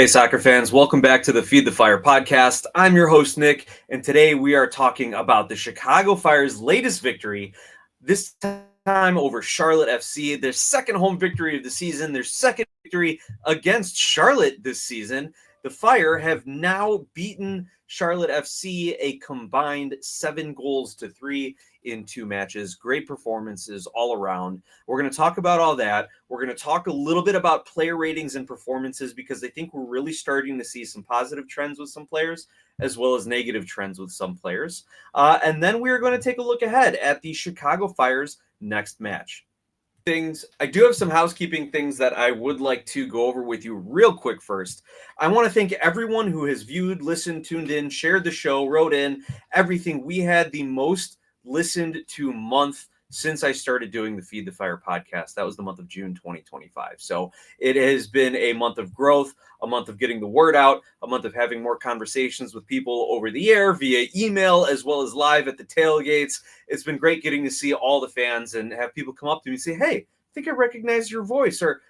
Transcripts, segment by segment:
Hey, soccer fans, welcome back to the Feed the Fire podcast. I'm your host, Nick, and today we are talking about the Chicago Fire's latest victory, this time over Charlotte FC, their second home victory of the season, their second victory against Charlotte this season. The Fire have now beaten Charlotte FC a combined 7-3 in 2 matches. Great performances all around. We're going to talk about all that. We're going to talk a little bit about player ratings and performances because I think we're really starting to see some positive trends with some players as well as negative trends with some players. And then we are going to take a look ahead at the Chicago Fire's next match. I do have some housekeeping things that I would like to go over with you real quick first. I want to thank everyone who has viewed, listened, tuned in, shared the show, wrote in, everything. We had the most listened to month since I started doing the Feed the Fire podcast. That was the month of June 2025. So it has been a month of growth, a month of getting the word out, a month of having more conversations with people over the air, via email, as well as live at the tailgates. It's been great getting to see all the fans and have people come up to me and say, hey, I think I recognize your voice, or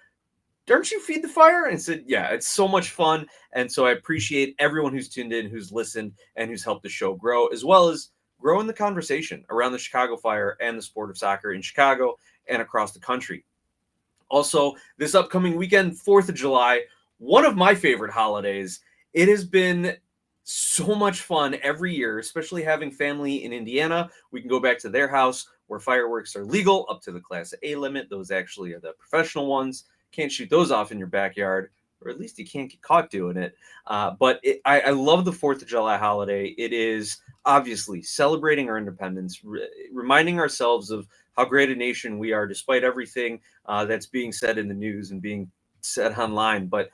aren't you Feed the Fire? And said, yeah, it's so much fun. And so I appreciate everyone who's tuned in, who's listened, and who's helped the show grow, as well as growing the conversation around the Chicago Fire and the sport of soccer in Chicago and across the country. Also, this upcoming weekend, 4th of July, one of my favorite holidays. It has been so much fun every year, especially having family in Indiana. We can go back to their house where fireworks are legal up to the Class A limit. Those actually are the professional ones. Can't shoot those off in your backyard, or at least you can't get caught doing it. But I love the 4th of July holiday. It is obviously celebrating our independence, reminding ourselves of how great a nation we are, despite everything that's being said in the news and being said online, but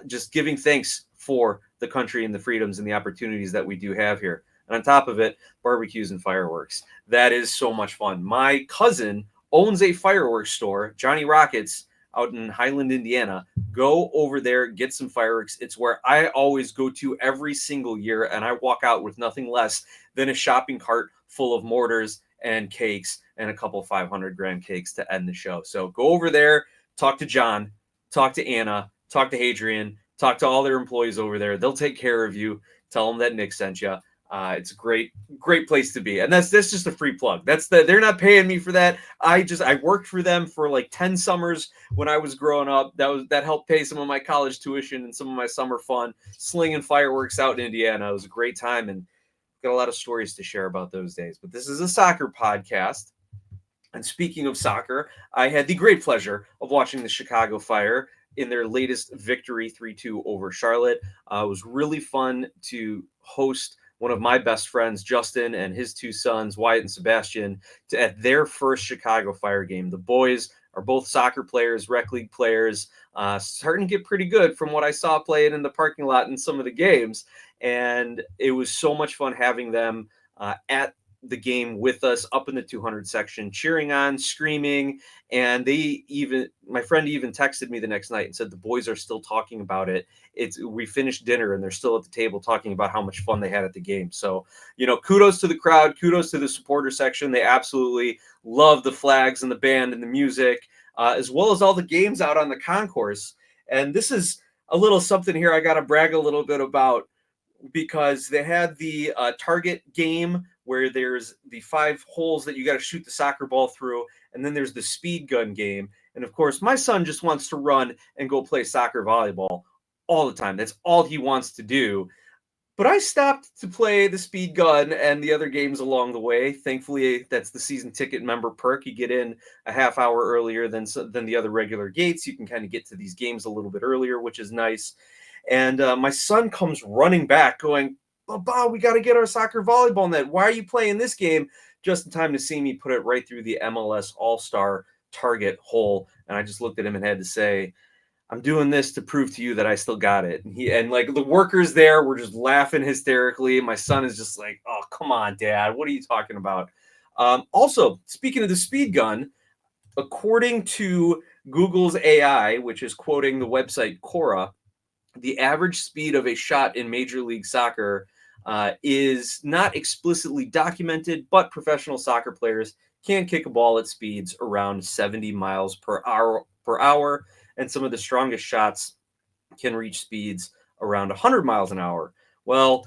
just giving thanks for the country and the freedoms and the opportunities that we do have here. And on top of it, barbecues and fireworks. That is so much fun. My cousin owns a fireworks store, Johnny Rockets, out in Highland, Indiana. Go over there, get some fireworks. It's where I always go to every single year, and I walk out with nothing less than a shopping cart full of mortars and cakes and a couple 500-gram cakes to end the show. So go over there, talk to John, talk to Anna, talk to Hadrian, talk to all their employees over there. They'll take care of you. Tell them that Nick sent you. It's a great place to be. And that's just a free plug. They're not paying me for that. I worked for them for like 10 summers when I was growing up. That helped pay some of my college tuition and some of my summer fun, slinging fireworks out in Indiana. It was a great time and got a lot of stories to share about those days. But this is a soccer podcast. And speaking of soccer, I had the great pleasure of watching the Chicago Fire in their latest victory 3-2 over Charlotte. It was really fun to host one of my best friends, Justin, and his 2 sons, Wyatt and Sebastian, at their first Chicago Fire game. The boys are both soccer players, rec league players, starting to get pretty good from what I saw playing in the parking lot in some of the games. And it was so much fun having them at the game with us up in the 200 section, cheering on, screaming. And my friend even texted me the next night and said the boys are still talking about it. We finished dinner and they're still at the table talking about how much fun they had at the game. So, kudos to the crowd, kudos to the supporter section. They absolutely love the flags and the band and the music, as well as all the games out on the concourse. And this is a little something here I got to brag a little bit about, because they had the target game where there's the 5 holes that you got to shoot the soccer ball through, and then there's the speed gun game. And of course, my son just wants to run and go play soccer volleyball all the time. That's all he wants to do. But I stopped to play the speed gun and the other games along the way. Thankfully, that's the season ticket member perk. You get in a half hour earlier than the other regular gates. You can kind of get to these games a little bit earlier, which is nice. And my son comes running back going, Bob, we got to get our soccer volleyball net. Why are you playing this game? Just in time to see me put it right through the MLS All-Star target hole. And I just looked at him and had to say, I'm doing this to prove to you that I still got it. And like the workers there were just laughing hysterically. My son is just like, oh, come on, Dad. What are you talking about? Also, speaking of the speed gun, according to Google's AI, which is quoting the website Quora, the average speed of a shot in Major League Soccer is not explicitly documented, but professional soccer players can kick a ball at speeds around 70 miles per hour. And some of the strongest shots can reach speeds around 100 miles an hour. Well,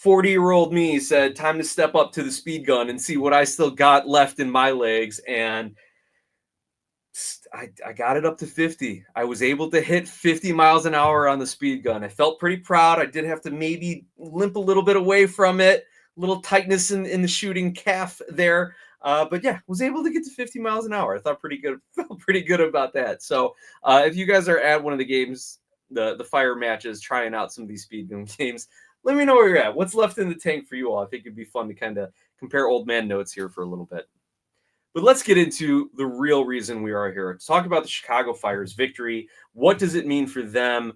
40-year-old me said, time to step up to the speed gun and see what I still got left in my legs. And I got it up to 50. I was able to hit 50 miles an hour on the speed gun. I felt pretty proud. I did have to maybe limp a little bit away from it, a little tightness in the shooting calf there. But yeah, was able to get to 50 miles an hour. I thought felt pretty good about that. So if you guys are at one of the games, the fire matches, trying out some of these speed gun games, let me know where you're at. What's left in the tank for you all? I think it'd be fun to kind of compare old man notes here for a little bit. But let's get into the real reason we are here to talk about the Chicago Fire's victory. What does it mean for them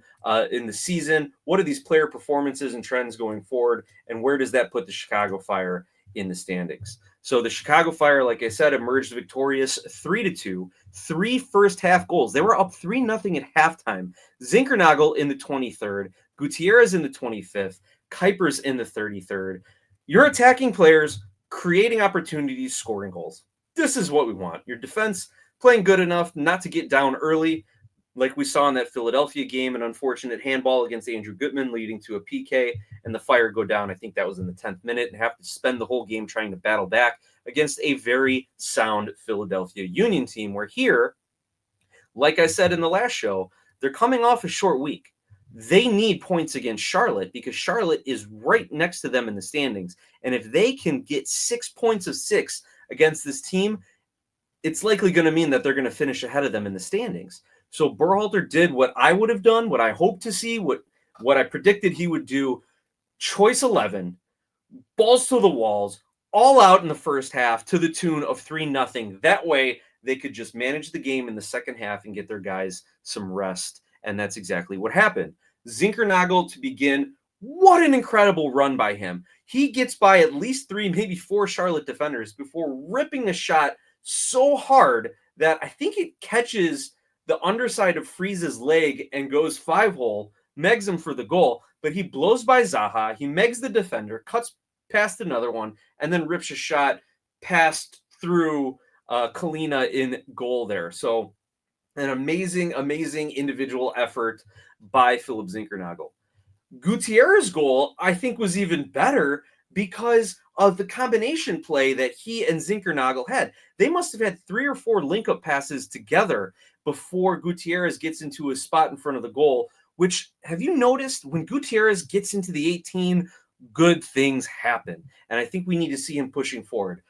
in the season? What are these player performances and trends going forward? And where does that put the Chicago Fire in the standings? So the Chicago Fire, like I said, emerged victorious 3-2, 3 first half goals. They were up 3-0 at halftime. Zinkernagel in the 23rd, Gutierrez in the 25th, Kuipers in the 33rd. Your attacking players creating opportunities, scoring goals. This is what we want. Your defense playing good enough not to get down early, like we saw in that Philadelphia game, an unfortunate handball against Andrew Gutman leading to a PK, and the Fire go down. I think that was in the 10th minute, and have to spend the whole game trying to battle back against a very sound Philadelphia Union team, where here, like I said in the last show, they're coming off a short week. They need points against Charlotte because Charlotte is right next to them in the standings. And if they can get 6 points of 6 against this team, it's likely going to mean that they're going to finish ahead of them in the standings. So Berhalter did what I would have done, what I hoped to see, what I predicted he would do. Choice 11, balls to the walls, all out in the first half to the tune of 3-0. That way they could just manage the game in the second half and get their guys some rest. And that's exactly what happened. Zinkernagel to begin. What an incredible run by him. He gets by at least 3, maybe 4 Charlotte defenders before ripping a shot so hard that I think it catches the underside of Freeze's leg and goes 5-hole, megs him for the goal, but he blows by Zaha, he megs the defender, cuts past another one, and then rips a shot past through Kalina in goal there. So an amazing, amazing individual effort by Philip Zinkernagel. Gutierrez's goal, I think, was even better because of the combination play that he and Zinkernagel had. They must have had 3 or 4 link-up passes together before Gutierrez gets into a spot in front of the goal, which, have you noticed, when Gutierrez gets into the 18, good things happen. And I think we need to see him pushing forward.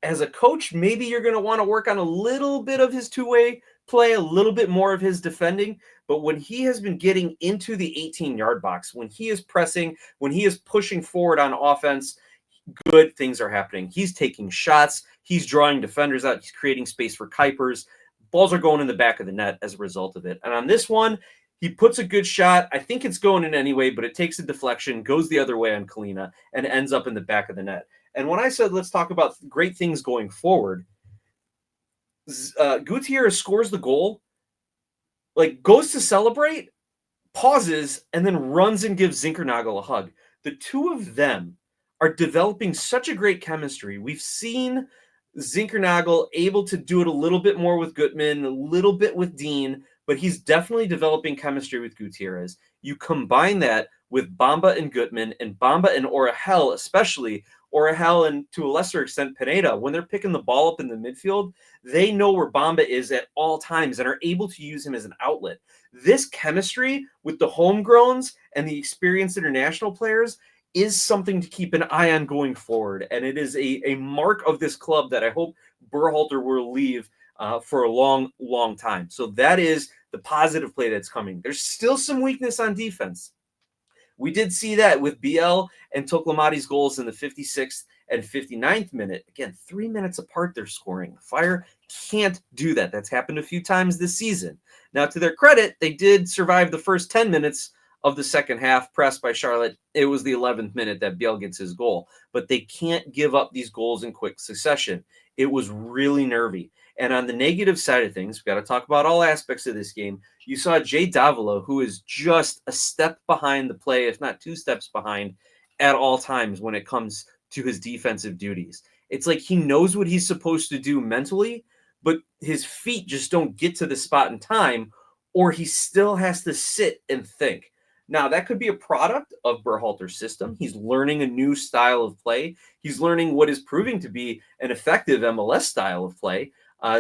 As a coach, maybe you're going to want to work on a little bit of his two-way play, a little bit more of his defending. But when he has been getting into the 18-yard box, when he is pressing, when he is pushing forward on offense, good things are happening. He's taking shots. He's drawing defenders out. He's creating space for Kuipers. Balls are going in the back of the net as a result of it. And on this one, he puts a good shot. I think it's going in anyway, but it takes a deflection, goes the other way on Kalina, and ends up in the back of the net. And when I said let's talk about great things going forward, Gutierrez scores the goal, like goes to celebrate, pauses, and then runs and gives Zinkernagel a hug. The two of them are developing such a great chemistry. We've seen Zinkernagel able to do it a little bit more with Gutman, a little bit with Dean, but he's definitely developing chemistry with Gutierrez. You combine that with Bamba and Gutman, and Bamba and Orahel, especially Orahel and to a lesser extent Pineda, when they're picking the ball up in the midfield, they know where Bamba is at all times and are able to use him as an outlet. This chemistry with the homegrowns and the experienced international players is something to keep an eye on going forward. And it is a mark of this club that I hope Berhalter will leave for a long, long time. So that is the positive play that's coming. There's still some weakness on defense. We did see that with BL and Toklamati's goals in the 56th and 59th minute. Again, 3 minutes apart they're scoring. The Fire can't do that. That's happened a few times this season. Now, to their credit, they did survive the first 10 minutes of the second half, pressed by Charlotte. It was the 11th minute that BL gets his goal. But they can't give up these goals in quick succession. It was really nervy. And on the negative side of things, we've got to talk about all aspects of this game. You saw Jay Davila, who is just a step behind the play, if not 2 steps behind, at all times when it comes to his defensive duties. It's like he knows what he's supposed to do mentally, but his feet just don't get to the spot in time, or he still has to sit and think. Now, that could be a product of Berhalter's system. He's learning a new style of play. He's learning what is proving to be an effective MLS style of play.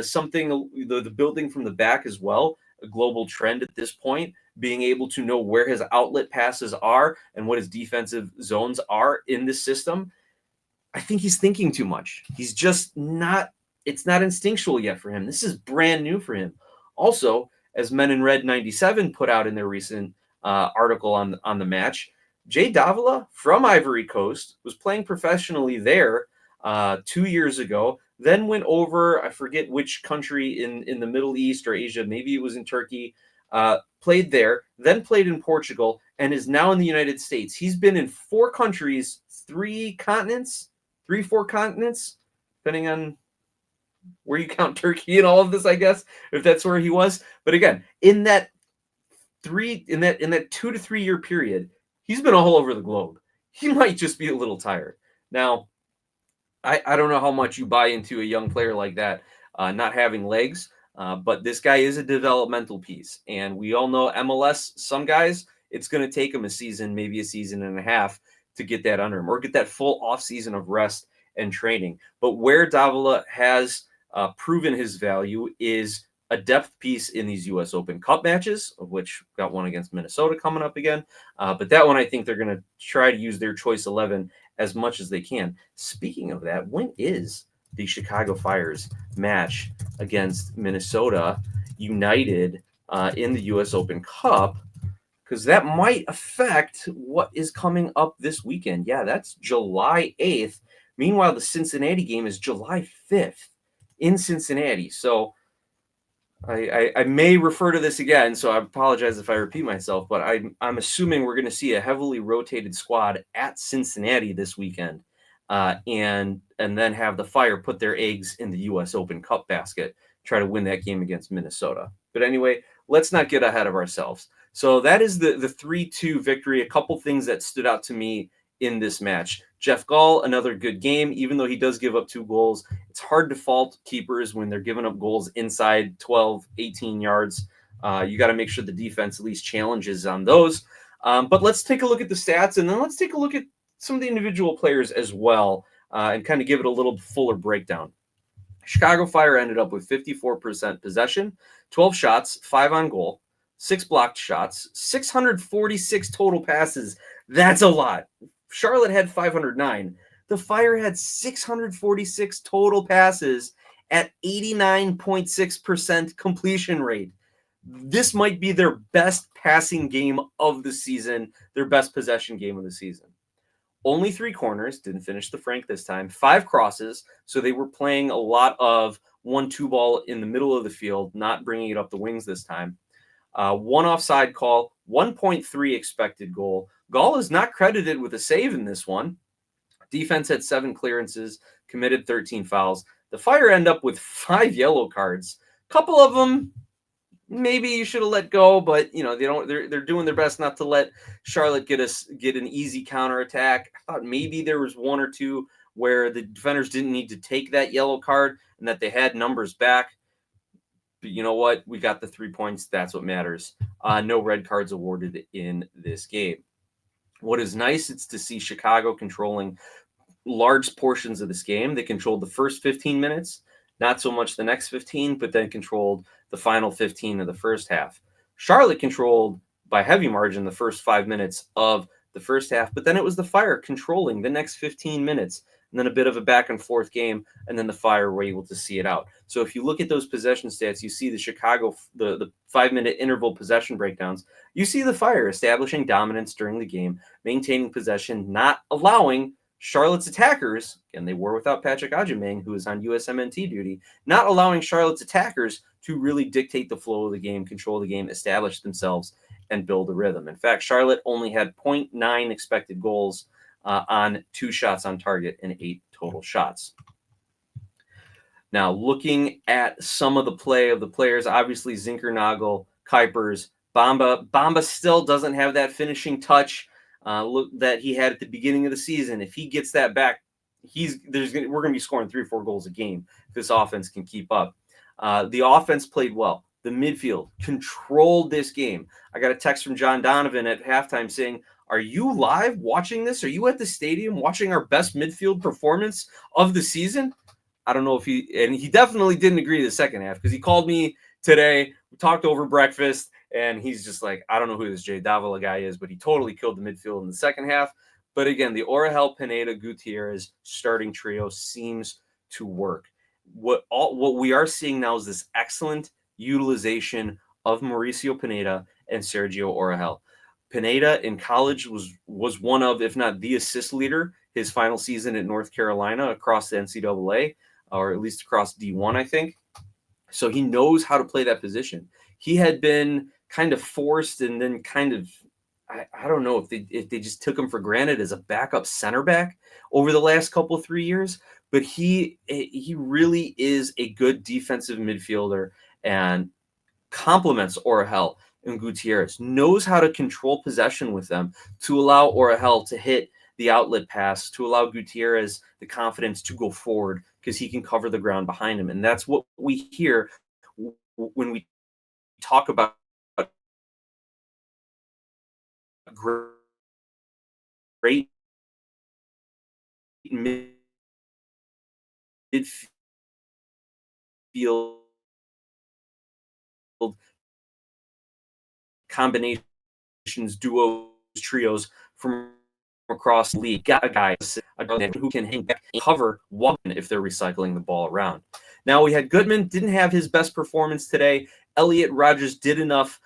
Something, the building from the back as well, a global trend at this point, being able to know where his outlet passes are and what his defensive zones are in this system. I think he's thinking too much. He's just not, it's not instinctual yet for him. This is brand new for him. Also, as Men in Red 97 put out in their recent article on the match, Jay Davila from Ivory Coast was playing professionally there 2 years ago, then went over, I forget which country in the Middle East or Asia, maybe it was in Turkey, played there, then played in Portugal, and is now in the United States. He's been in 4 countries, 4 continents, depending on where you count Turkey and all of this, I guess, if that's where he was. But again, in that 2 to 3 year period, he's been all over the globe. He might just be a little tired. Now, I don't know how much you buy into a young player like that not having legs, but this guy is a developmental piece. And we all know MLS, some guys, it's going to take them a season, maybe a season and a half to get that under him or get that full off season of rest and training. But where Davila has proven his value is a depth piece in these U.S. Open Cup matches, of which got one against Minnesota coming up again. But that one, I think they're going to try to use their choice 11 as much as they can. Speaking of that, when is the Chicago Fire's match against Minnesota United in the U.S. Open Cup? Because that might affect what is coming up this weekend. Yeah, that's July 8th. Meanwhile, the Cincinnati game is July 5th in Cincinnati. So I may refer to this again, so I apologize if I repeat myself, but I'm assuming we're going to see a heavily rotated squad at Cincinnati this weekend, and then have the Fire put their eggs in the U.S. Open Cup basket, try to win that game against Minnesota. But anyway, let's not get ahead of ourselves. So that is the 3-2 victory. A couple things that stood out to me in this match. Jeff Gall, another good game, even though he does give up 2 goals. It's hard to fault keepers when they're giving up goals inside 12, 18 yards. You got to make sure the defense at least challenges on those. But let's take a look at the stats, and then let's take a look at some of the individual players as well, and kind of give it a little fuller breakdown. Chicago Fire ended up with 54% possession, 12 shots, 5 on goal, 6 blocked shots, 646 total passes. That's a lot. Charlotte had 509. The Fire had 646 total passes at 89.6% completion rate. This might be their best passing game of the season, their best possession game of the season. Only 3 corners, didn't finish the Frank this time, 5 crosses, so they were playing a lot of 1-2 ball in the middle of the field, not bringing it up the wings this time. 1 offside call, 1.3 expected goal. Gall is not credited with a save in this one. Defense had 7 clearances, committed 13 fouls. The Fire end up with 5 yellow cards. A couple of them, maybe you should have let go, but you know they're doing their best not to let Charlotte get an easy counterattack. I thought maybe there was 1 or 2 where the defenders didn't need to take that yellow card and that they had numbers back. But you know what? We got the 3 points. That's what matters. No red cards awarded in this game. What is nice is to see Chicago controlling large portions of this game. They controlled the first 15 minutes, not so much the next 15, but then controlled the final 15 of the first half. Charlotte controlled by heavy margin the first 5 minutes of the first half, but then it was the Fire controlling the next 15 minutes, and then a bit of a back and forth game, and then the Fire were able to see it out. So if you look at those possession stats, you see the Chicago, the 5-minute interval possession breakdowns, you see the Fire establishing dominance during the game, maintaining possession, not allowing Charlotte's attackers, and they were without Patrick Ajimang, who is on USMNT duty, not allowing Charlotte's attackers to really dictate the flow of the game, control the game, establish themselves, and build a rhythm. In fact, Charlotte only had 0.9 expected goals on 2 shots on target and 8 total shots. Now, looking at some of the play of the players, obviously Zinkernagel, Kuipers, Bamba. Bamba still doesn't have that finishing touch that he had at the beginning of the season. If he gets that back, we're going to be scoring 3 or 4 goals a game if this offense can keep up. The offense played well. the midfield, controlled this game. I got a text from John Donovan at halftime saying, "Are you live watching this? Are you at the stadium watching our best midfield performance of the season?" I don't know if he definitely didn't agree the second half, because he called me today. We talked over breakfast, and he's just like, "I don't know who this Jay Davila guy is," but he totally killed the midfield in the second half. But again, the Orahel, Pineda, Gutierrez starting trio seems to work. What we are seeing now is this excellent utilization of Mauricio Pineda and Sergio Orahel. Pineda in college was one of, if not the assist leader, his final season at North Carolina across the NCAA, or at least across D1, I think. So he knows how to play that position. He had been kind of forced and then kind of, I don't know if they just took him for granted as a backup center back over the last couple of 3 years, but he really is a good defensive midfielder and complements Orahel and Gutierrez, knows how to control possession with them to allow Orahel to hit the outlet pass, to allow Gutierrez the confidence to go forward because he can cover the ground behind him. And that's what we hear when we talk about great midfield combinations, duos, trios from across the league. Got a guy who can hang back and cover one if they're recycling the ball around. Now we had Goodman, didn't have his best performance today. Elliot Rogers did enough.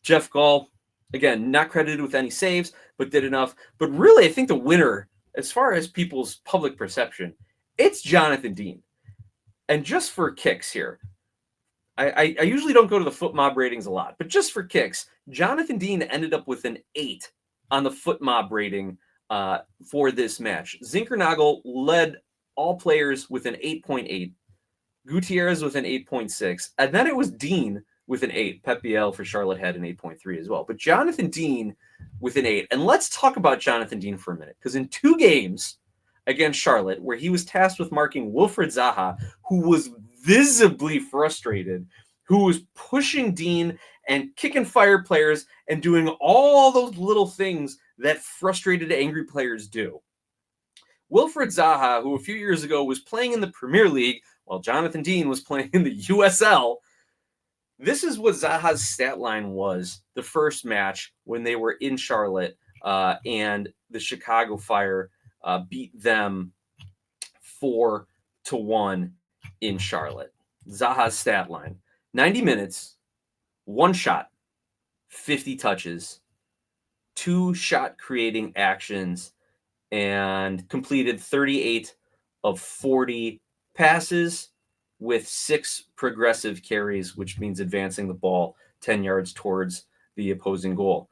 Jeff Gall, again, not credited with any saves, but did enough. But really, I think the winner, as far as people's public perception, it's Jonathan Dean. And just for kicks here, I usually don't go to the foot mob ratings a lot, but just for kicks, Jonathan Dean ended up with an 8 on the foot mob rating for this match. Zinkernagel led all players with an 8.8, Gutierrez with an 8.6, and then it was Dean with an 8. Pep Biel for Charlotte had an 8.3 as well. But Jonathan Dean with an 8. And let's talk about Jonathan Dean for a minute, because in 2 games against Charlotte, where he was tasked with marking Wilfred Zaha, who was visibly frustrated, who was pushing Dean and kicking fire players and doing all those little things that frustrated, angry players do. Wilfred Zaha, who a few years ago was playing in the Premier League while Jonathan Dean was playing in the USL, this is what Zaha's stat line was the first match when they were in Charlotte, and the Chicago Fire beat them 4-1 in Charlotte. Zaha's stat line: 90 minutes, 1 shot, 50 touches, 2 shot creating actions, and completed 38 of 40 passes with 6 progressive carries, which means advancing the ball 10 yards towards the opposing goal.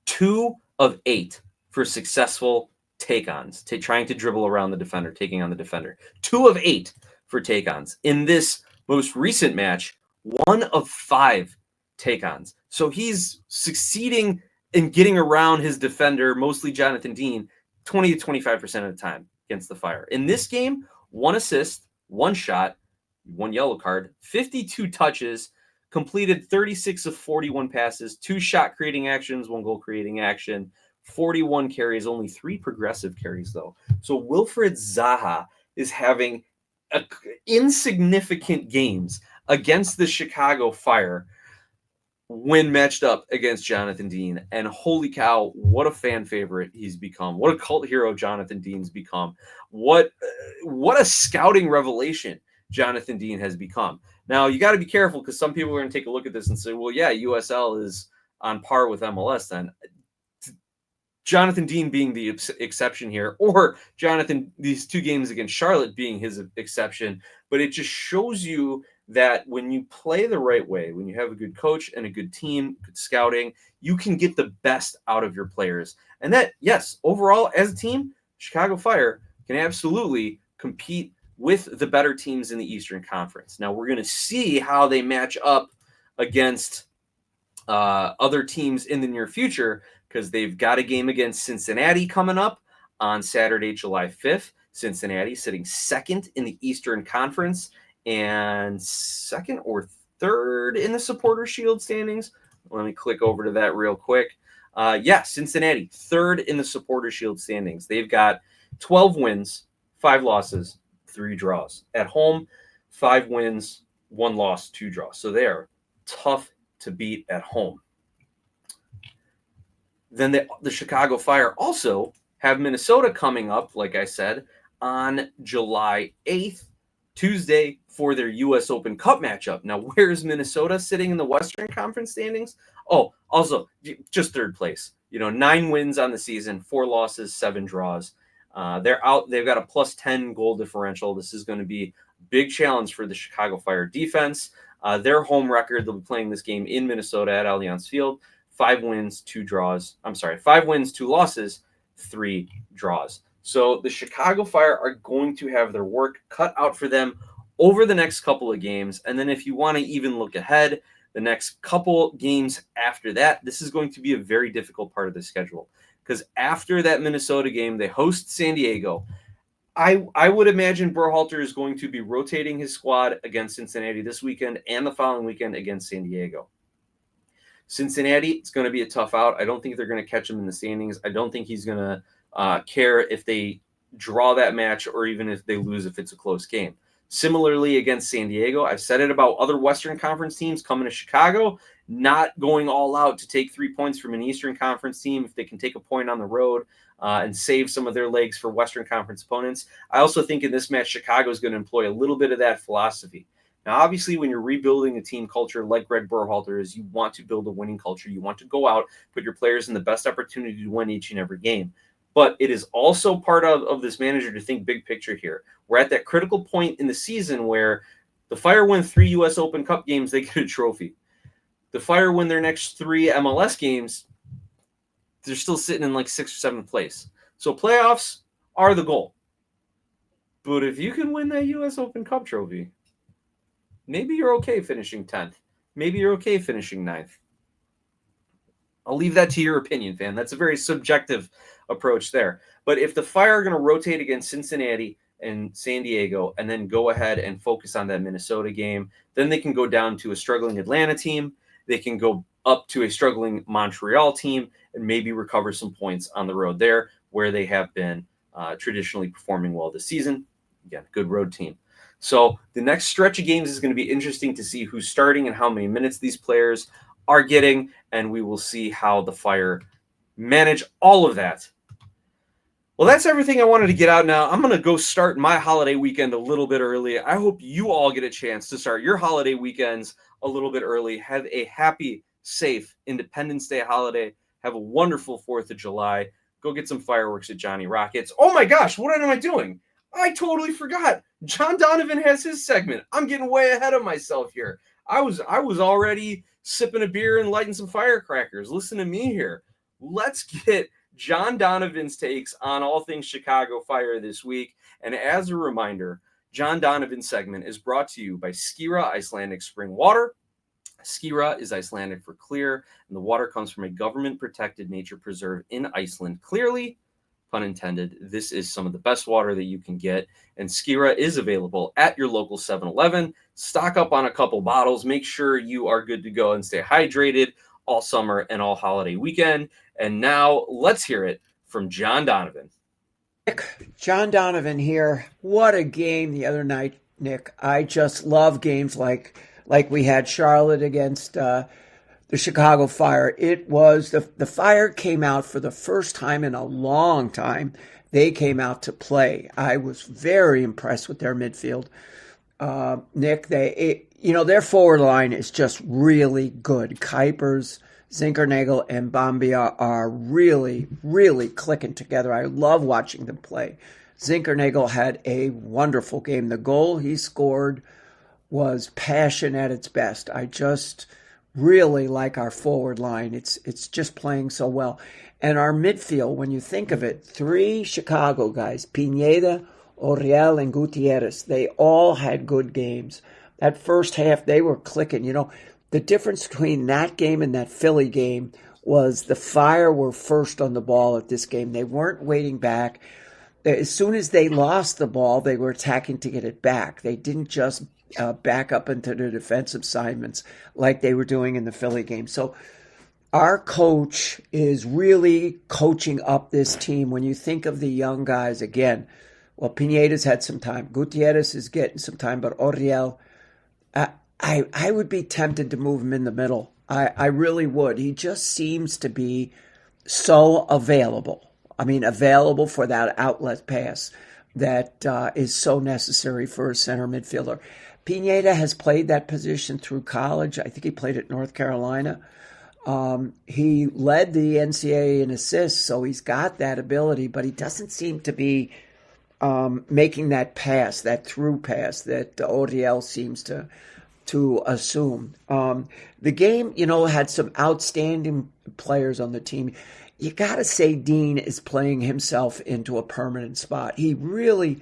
2 of 8 for successful take-ons, trying to dribble around the defender, taking on the defender. 2 of 8 for take-ons. In this most recent match, 1 of 5 take-ons. So he's succeeding in getting around his defender, mostly Jonathan Dean, 20 to 25% of the time against the Fire. In this game, 1 assist, 1 shot, 1 yellow card, 52 touches, completed 36 of 41 passes, 2 shot creating actions, 1 goal creating action, 41 carries, only 3 progressive carries though. So Wilfred Zaha is having insignificant games against the Chicago Fire when matched up against Jonathan Dean. And holy cow, what a fan favorite he's become. What a cult hero Jonathan Dean's become. What a scouting revelation Jonathan Dean has become. Now, you got to be careful, because some people are going to take a look at this and say, well, yeah, USL is on par with MLS then. Jonathan Dean being the exception here, or these 2 games against Charlotte being his exception. But it just shows you that when you play the right way, when you have a good coach and a good team, good scouting, you can get the best out of your players. And that, yes, overall, as a team, Chicago Fire can absolutely compete with the better teams in the Eastern Conference. Now, we're going to see how they match up against other teams in the near future, because they've got a game against Cincinnati coming up on Saturday, July 5th. Cincinnati sitting second in the Eastern Conference and second or third in the Supporter Shield standings. Let me click over to that real quick. Cincinnati, third in the Supporter Shield standings. They've got 12 wins, 5 losses, 3 draws. At home, 5 wins, 1 loss, 2 draws. So they are tough to beat at home. Then the Chicago Fire also have Minnesota coming up, like I said, on July 8th, Tuesday, for their U.S. Open Cup matchup. Now, where is Minnesota sitting in the Western Conference standings? Oh, also, just third place. 9 wins on the season, 4 losses, 7 draws. They're out. They've got a plus 10 goal differential. This is going to be a big challenge for the Chicago Fire defense. Their home record, they'll be playing this game in Minnesota at Allianz Field. 5 wins, 2 losses, 3 draws. So the Chicago Fire are going to have their work cut out for them over the next couple of games. And then if you want to even look ahead, the next couple games after that, this is going to be a very difficult part of the schedule. Because after that Minnesota game, they host San Diego. I would imagine Berhalter is going to be rotating his squad against Cincinnati this weekend and the following weekend against San Diego. Cincinnati, it's going to be a tough out. I don't think they're going to catch him in the standings. I don't think he's going to care if they draw that match or even if they lose if it's a close game. Similarly, against San Diego, I've said it about other Western Conference teams coming to Chicago, not going all out to take 3 points from an Eastern Conference team if they can take a point on the road and save some of their legs for Western Conference opponents. I also think in this match, Chicago is going to employ a little bit of that philosophy. Now, obviously, when you're rebuilding a team culture like Greg Berhalter is, you want to build a winning culture. You want to go out, put your players in the best opportunity to win each and every game. But it is also part of this manager to think big picture here. We're at that critical point in the season where the Fire win 3 U.S. Open Cup games, they get a trophy. The Fire win their next 3 MLS games, they're still sitting in like 6th or 7th place. So playoffs are the goal. But if you can win that U.S. Open Cup trophy, maybe you're okay finishing 10th. Maybe you're okay finishing 9th. I'll leave that to your opinion, fan. That's a very subjective approach there. But if the Fire are going to rotate against Cincinnati and San Diego and then go ahead and focus on that Minnesota game, then they can go down to a struggling Atlanta team. They can go up to a struggling Montreal team and maybe recover some points on the road there where they have been traditionally performing well this season. Again, good road team. So the next stretch of games is going to be interesting to see who's starting and how many minutes these players are getting, and we will see how the Fire manage all of that. Well, that's everything I wanted to get out now. I'm going to go start my holiday weekend a little bit early. I hope you all get a chance to start your holiday weekends a little bit early. Have a happy, safe Independence Day holiday. Have a wonderful 4th of July. Go get some fireworks at Johnny Rockets. Oh my gosh, what am I doing? I totally forgot. John Donovan has his segment. I'm getting way ahead of myself here. I was already sipping a beer and lighting some firecrackers. Listen to me here. Let's get John Donovan's takes on all things Chicago Fire this week. And as a reminder, John Donovan's segment is brought to you by Skira Icelandic Spring Water. Skira is Icelandic for clear, and the water comes from a government-protected nature preserve in Iceland. Clearly, pun intended, this is some of the best water that you can get, and Skira is available at your local 7-Eleven. Stock up on a couple bottles. Make sure you are good to go and stay hydrated all summer and all holiday weekend. And now let's hear it from John Donovan. Nick, John Donovan here. What a game the other night, Nick. I just love games like we had Charlotte against the Chicago Fire. It was the Fire came out for the first time in a long time. They came out to play. I was very impressed with their midfield. Nick, their forward line is just really good. Kuipers, Zinkernagel, and Bombia are really, really clicking together. I love watching them play. Zinkernagel had a wonderful game. The goal he scored was passion at its best. I just really like our forward line. It's just playing so well. And our midfield, when you think of it, 3 Chicago guys, Pineda, Oriel, and Gutierrez, they all had good games. That first half, they were clicking. The difference between that game and that Philly game was the Fire were first on the ball at this game. They weren't waiting back. as soon as they lost the ball, they were attacking to get it back. They didn't just back up into their defensive assignments like they were doing in the Philly game. So our coach is really coaching up this team. When you think of the young guys, again, well, Pineda's had some time. Gutierrez is getting some time, but Oriel, I would be tempted to move him in the middle. I really would. He just seems to be so available. I mean, available for that outlet pass that is so necessary for a center midfielder. Pineda has played that position through college. I think he played at North Carolina. He led the NCAA in assists, so he's got that ability, but he doesn't seem to be making that pass, that through pass that Oriel seems to assume. The game, had some outstanding players on the team. You got to say Dean is playing himself into a permanent spot. He really,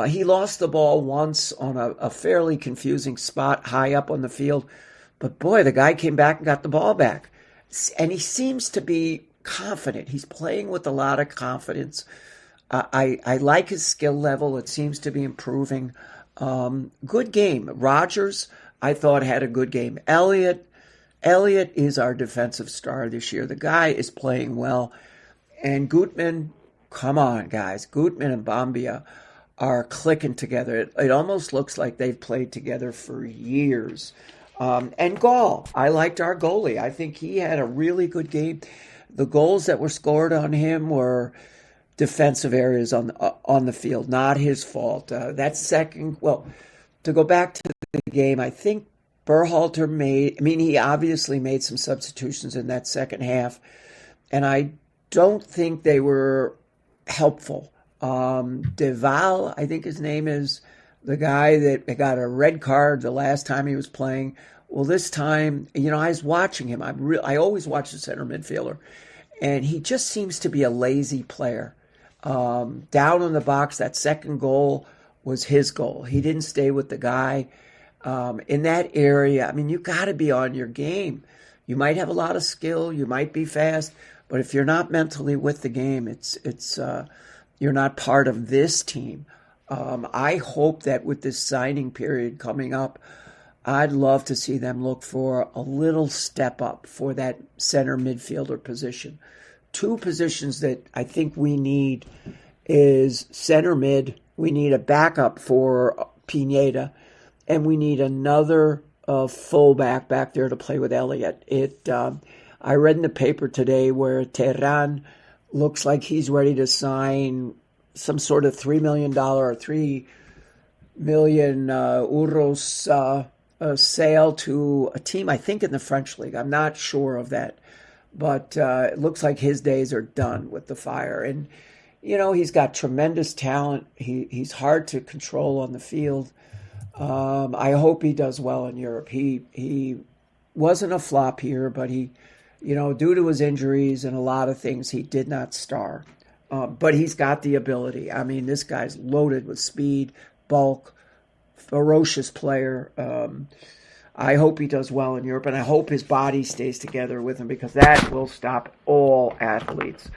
he lost the ball once on a fairly confusing spot high up on the field. But boy, the guy came back and got the ball back. And he seems to be confident. He's playing with a lot of confidence. I like his skill level. It seems to be improving. Good game. Rogers, I thought, had a good game. Elliott is our defensive star this year. The guy is playing well. And Gutman, come on, guys. Gutman and Bombia are clicking together. It almost looks like they've played together for years. And Gall, I liked our goalie. I think he had a really good game. The goals that were scored on him were defensive areas on the field, not his fault. To go back to the game, I think Berhalter he obviously made some substitutions in that second half, and I don't think they were helpful. Deval, I think his name is, the guy that got a red card the last time he was playing. Well, this time, I was watching him. I always watch the center midfielder, and he just seems to be a lazy player. Down in the box, that second goal was his goal. He didn't stay with the guy. In that area, you got to be on your game. You might have a lot of skill, you might be fast, but if you're not mentally with the game, it's you're not part of this team. I hope that with this signing period coming up, I'd love to see them look for a little step up for that center midfielder position. Two positions that I think we need is center mid. We need a backup for Pineda, and we need another fullback back there to play with Elliott. I read in the paper today where Tehran looks like he's ready to sign some sort of $3 million or 3 million euros sale to a team, I think, in the French league. I'm not sure of that. But it looks like his days are done with the Fire. And, he's got tremendous talent. He's hard to control on the field. I hope he does well in Europe. He wasn't a flop here, but he, due to his injuries and a lot of things, he did not star. But he's got the ability. This guy's loaded with speed, bulk, ferocious player. I hope he does well in Europe, and I hope his body stays together with him, because that will stop all athletes.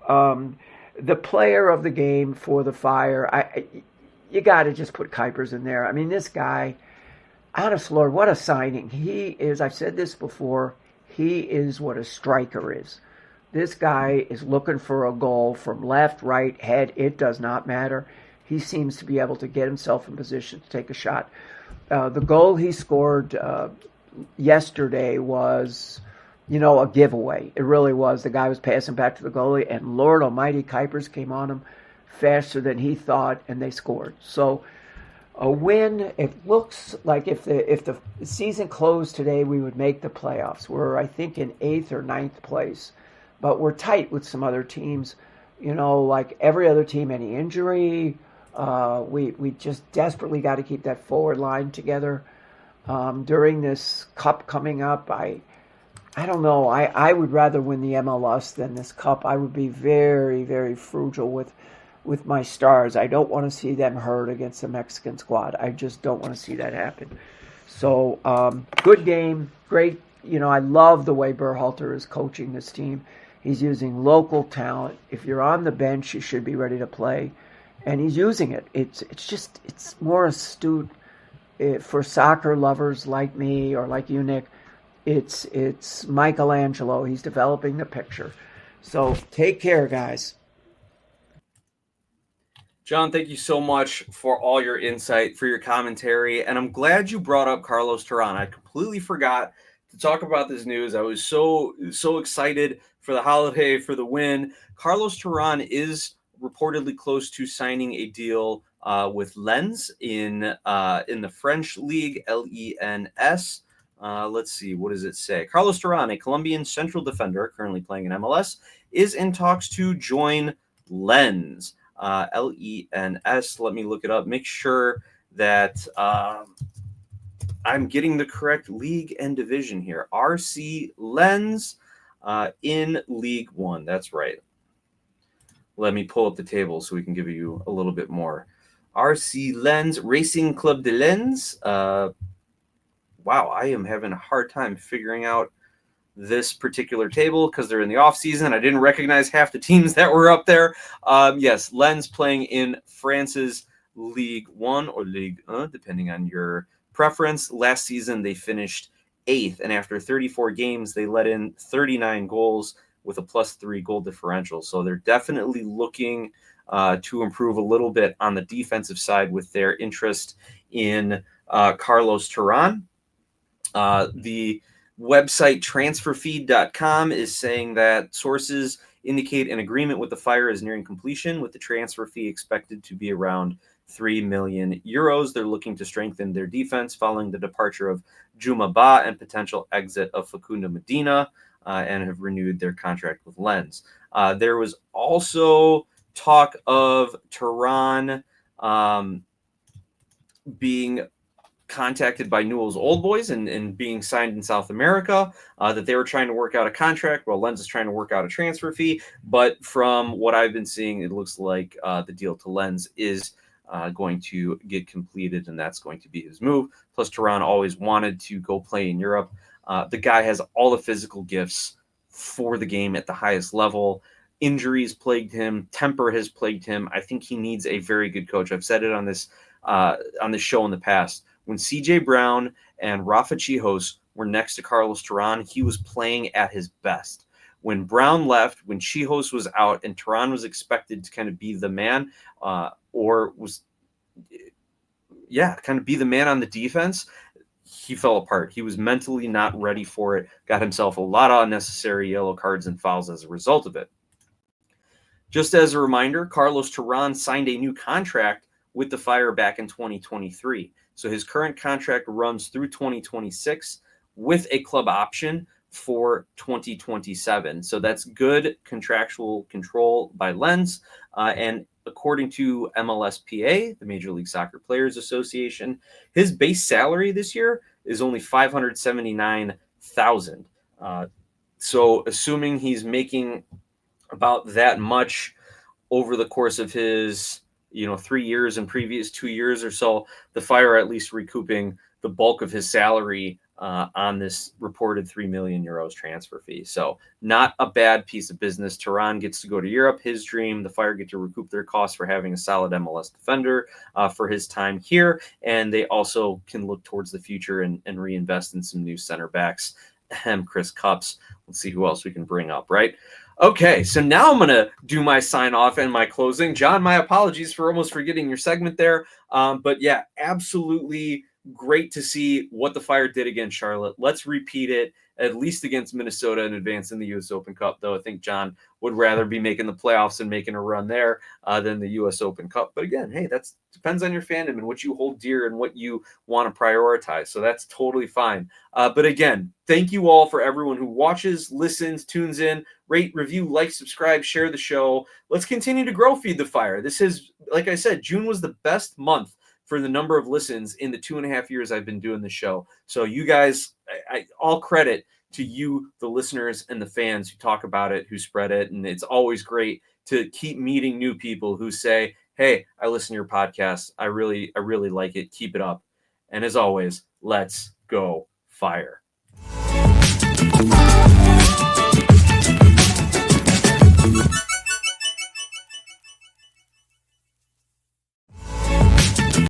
The player of the game for the Fire, you got to just put Kuipers in there. This guy, honest Lord, what a signing. He is, I've said this before, he is what a striker is. This guy is looking for a goal from left, right, head. It does not matter. He seems to be able to get himself in position to take a shot. The goal he scored yesterday was, a giveaway. It really was. The guy was passing back to the goalie, and Lord Almighty, Kuipers came on him faster than he thought, and they scored. So a win. It looks like if the season closed today, we would make the playoffs. We're, I think, in 8th or 9th place. But we're tight with some other teams, like every other team, any injury. We just desperately got to keep that forward line together. During this cup coming up, I don't know. I would rather win the MLS than this cup. I would be very, very frugal with my stars. I don't want to see them hurt against the Mexican squad. I just don't want to see that happen. So, good game. Great. I love the way Berhalter is coaching this team. He's using local talent. If you're on the bench, you should be ready to play. and he's using it. It's more astute for soccer lovers like me or like you, Nick. It's Michelangelo. He's developing the picture. So take care, guys. John, thank you so much for all your insight, for your commentary, and I'm glad you brought up Carlos Terán. I completely forgot to talk about this news. I was so excited for the holiday, for the win. Carlos Terán is reportedly close to signing a deal with Lens in the French league, LENS. Let's see, what does it say? Carlos Terán, a Colombian central defender currently playing in MLS, is in talks to join Lens. LENS. Let me look it up. Make sure that I'm getting the correct league and division here. RC Lens in League One. That's right. Let me pull up the table so we can give you a little bit more. RC Lens, Racing Club de Lens. Wow, I am having a hard time figuring out this particular table because they're in the off season. I didn't recognize half the teams that were up there. Yes, Lens playing in France's League One or Ligue 1, depending on your preference. Last season, they finished 8th, and after 34 games, they let in 39 goals with a +3 goal differential. So they're definitely looking to improve a little bit on the defensive side with their interest in Carlos Terán. The website transferfeed.com is saying that sources indicate an agreement with the Fire is nearing completion, with the transfer fee expected to be around 3 million euros. They're looking to strengthen their defense following the departure of Juma Ba and potential exit of Facundo Medina, and have renewed their contract with Lens. There was also talk of Terán being contacted by Newell's Old Boys and being signed in South America, that they were trying to work out a contract while Lens is trying to work out a transfer fee. But from what I've been seeing, it looks like the deal to Lens is going to get completed, and that's going to be his move. Plus, Terán always wanted to go play in Europe. The guy has all the physical gifts for the game at the highest level. Injuries plagued him. Temper has plagued him. I think he needs a very good coach. I've said it on this show in the past. When CJ Brown and Rafa Chihos were next to Carlos Terán, he was playing at his best. When Brown left, when Chihos was out, and Terán was expected to kind of be the man, kind of be the man on the defense, he fell apart. He was mentally not ready for it, got himself a lot of unnecessary yellow cards and fouls as a result of it. Just as a reminder, Carlos Terán signed a new contract with the Fire back in 2023. So his current contract runs through 2026 with a club option for 2027. So that's good contractual control by Lens. And according to MLSPA, the Major League Soccer Players Association, his base salary this year is only $579,000. So assuming he's making about that much over the course of his 3 years and previous 2 years or so, the Fire are at least recouping the bulk of his salary on this reported 3 million euros transfer fee. So not a bad piece of business. Terán gets to go to Europe, his dream. The Fire get to recoup their costs for having a solid MLS defender for his time here. And they also can look towards the future and reinvest in some new center backs. Chris Cups. Let's see who else we can bring up, right? Okay, so now I'm going to do my sign off and my closing. John, my apologies for almost forgetting your segment there. But yeah, absolutely great to see what the Fire did against Charlotte. Let's repeat it, at least against Minnesota and advance in the U.S. Open Cup, though I think John would rather be making the playoffs and making a run there than the U.S. Open Cup. But again, hey, that depends on your fandom and what you hold dear and what you want to prioritize. So that's totally fine. But again, thank you all for everyone who watches, listens, tunes in, rate, review, like, subscribe, share the show. Let's continue to grow Feed the Fire. This is, like I said, June was the best month for the number of listens in the 2.5 years I've been doing the show. So you guys, I all credit to you, the listeners and the fans who talk about it, who spread it. And it's always great to keep meeting new people who say, hey, I listen to your podcast. I really like it. Keep it up. And as always, let's go Fire.